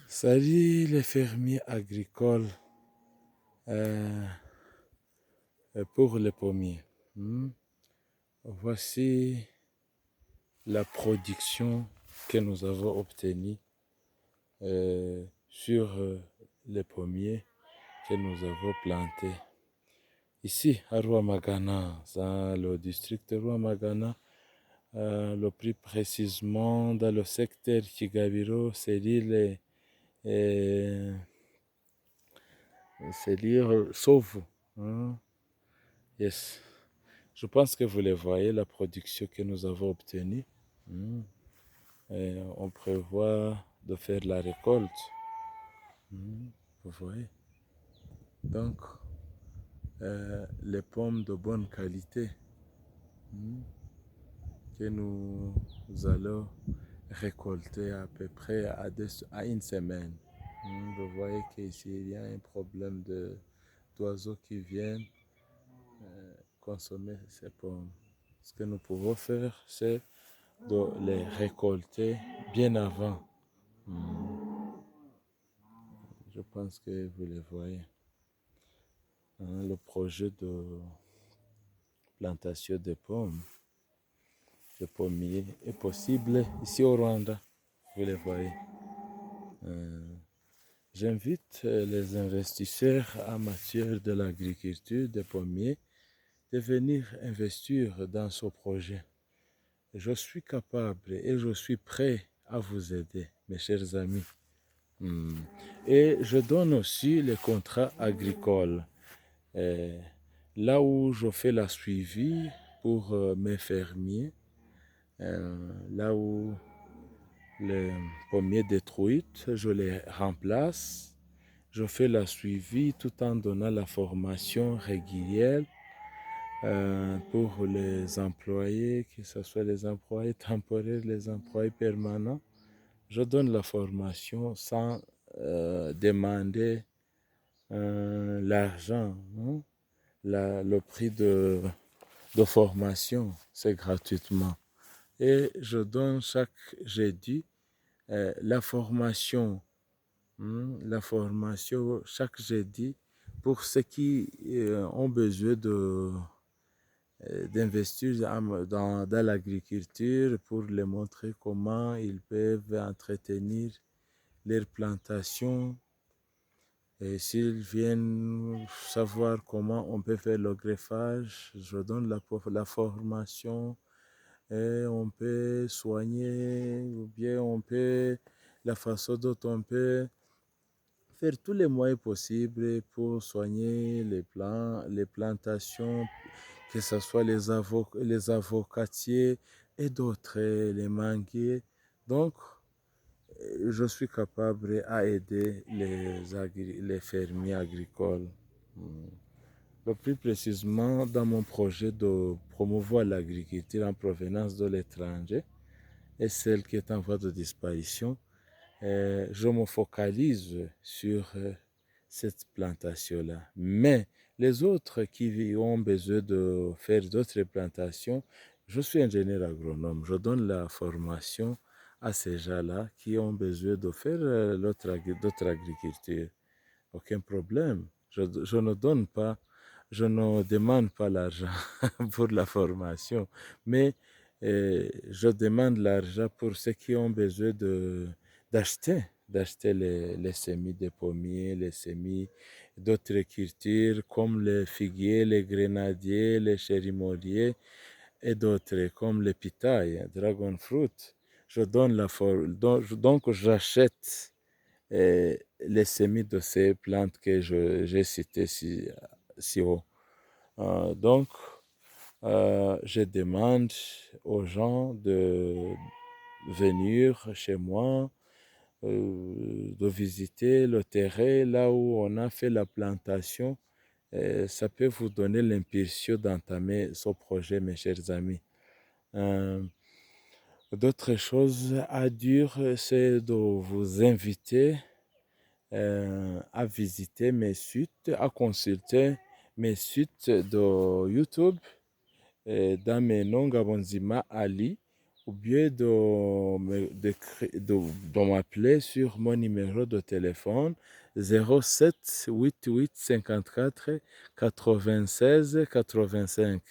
Salut les fermiers agricoles euh, pour les pommiers. Hmm. Voici la production que nous avons obtenue sur les pommiers que nous avons plantés. Ici à Ruamagana, dans le district de Ruamagana, le plus précisément dans le secteur Kigabiro, c'est-à-dire Sauve. Hein. Yes. Je pense que vous les voyez, la production que nous avons obtenue. Hmm. Et on prévoit de faire la récolte. Hmm. Vous voyez. Donc, les pommes de bonne qualité que nous allons récolter à peu près à une semaine. Vous voyez qu'ici, il y a un problème d'oiseaux qui viennent consommer ces pommes. Ce que nous pouvons faire, c'est de les récolter bien avant. Je pense que vous les voyez. Le projet de plantation de pommes, de pommiers, est possible ici au Rwanda. Vous les voyez. J'invite les investisseurs en matière de l'agriculture des pommiers de venir investir dans ce projet. Je suis capable et je suis prêt à vous aider, mes chers amis. Et je donne aussi les contrats agricoles. Là où je fais la suivi pour mes fermiers, là où les pommiers détruits, je les remplace. Je fais la suivi tout en donnant la formation régulière pour les employés, que ce soit les employés temporaires, les employés permanents. Je donne la formation sans demander l'argent. Hein. Le prix de formation, c'est gratuitement. Et je donne chaque jeudi la formation chaque jeudi pour ceux qui ont besoin d'investir dans l'agriculture pour les montrer comment ils peuvent entretenir leurs plantations. Et s'ils viennent savoir comment on peut faire le greffage, je donne la formation et on peut soigner ou bien on peut la façon dont on peut faire tous les moyens possibles pour soigner les plantations, que ce soit les avocatiers et d'autres, les manguiers. Donc, je suis capable à aider les fermiers agricoles. Le plus précisément dans mon projet de promouvoir l'agriculture en provenance de l'étranger et celle qui est en voie de disparition. Je me focalise sur cette plantation-là. Mais les autres qui ont besoin de faire d'autres plantations, je suis ingénieur agronome. Je donne la formation à ces gens-là qui ont besoin de faire d'autres agricultures. Aucun problème. Je ne demande pas l'argent pour la formation, mais je demande l'argent pour ceux qui ont besoin d'acheter les semis de pommiers, les semis d'autres cultures comme les figuiers, les grenadiers, les chérimoniers et d'autres comme les pitayes, dragon fruit. Je donne donc j'achète les semis de ces plantes que j'ai citées si haut. Donc, je demande aux gens de venir chez moi, de visiter le terrain là où on a fait la plantation. Ça peut vous donner l'impulsion d'entamer ce projet, mes chers amis. D'autres choses à dire, c'est de vous inviter à visiter mes sites, à consulter mes sites de YouTube dans mes noms Gabonzima Ali ou bien de m'appeler sur mon numéro de téléphone 07 88 54 96 85.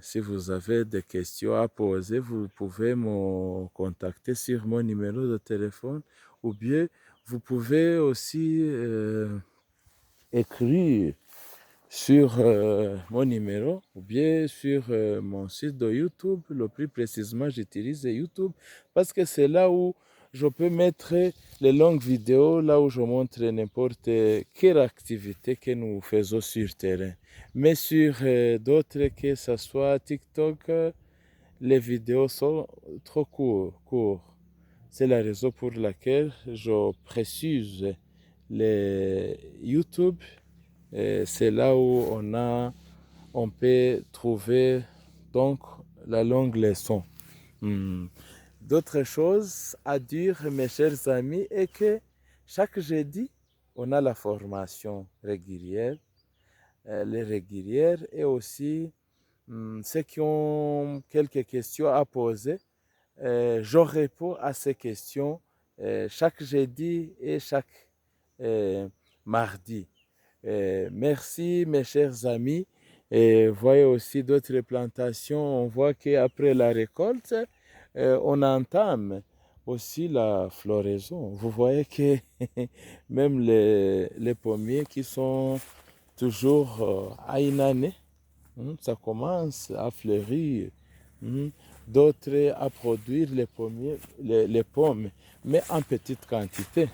Si vous avez des questions à poser, vous pouvez me contacter sur mon numéro de téléphone ou bien vous pouvez aussi écrire sur mon numéro ou bien sur mon site de YouTube. Le plus précisément, j'utilise YouTube parce que c'est là où je peux mettre les longues vidéos, là où je montre n'importe quelle activité que nous faisons sur terrain. Mais sur d'autres, que ce soit TikTok, les vidéos sont trop courtes. C'est la raison pour laquelle je précise les YouTube. C'est là où on peut trouver donc la longue leçon. D'autres choses à dire, mes chers amis, est que chaque jeudi, on a la formation régulière, les régulières et aussi ceux qui ont quelques questions à poser. Je réponds à ces questions chaque jeudi et chaque mardi. Merci mes chers amis. Et voyez aussi d'autres plantations. On voit qu'après la récolte, on entame aussi la floraison. Vous voyez que même les pommiers qui sont toujours à une année, ça commence à fleurir. D'autres à produire les pommiers, les pommes, mais en petite quantité.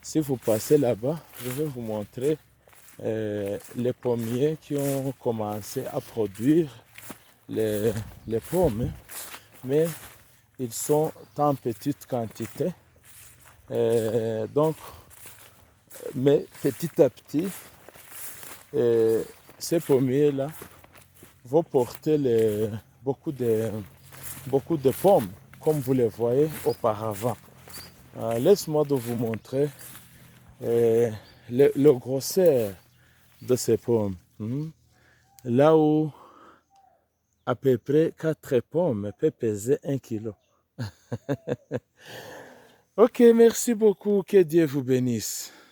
Si vous passez là-bas, je vais vous montrer les pommiers qui ont commencé à produire les pommes, mais ils sont en petite quantité. Donc, mais petit à petit, ces pommiers-là vont porter beaucoup de pommes, comme vous les voyez auparavant. Laisse-moi de vous montrer le grosseur de ces pommes. Là où à peu près 4 pommes peuvent peser 1 kilo. Ok, merci beaucoup. Que Dieu vous bénisse.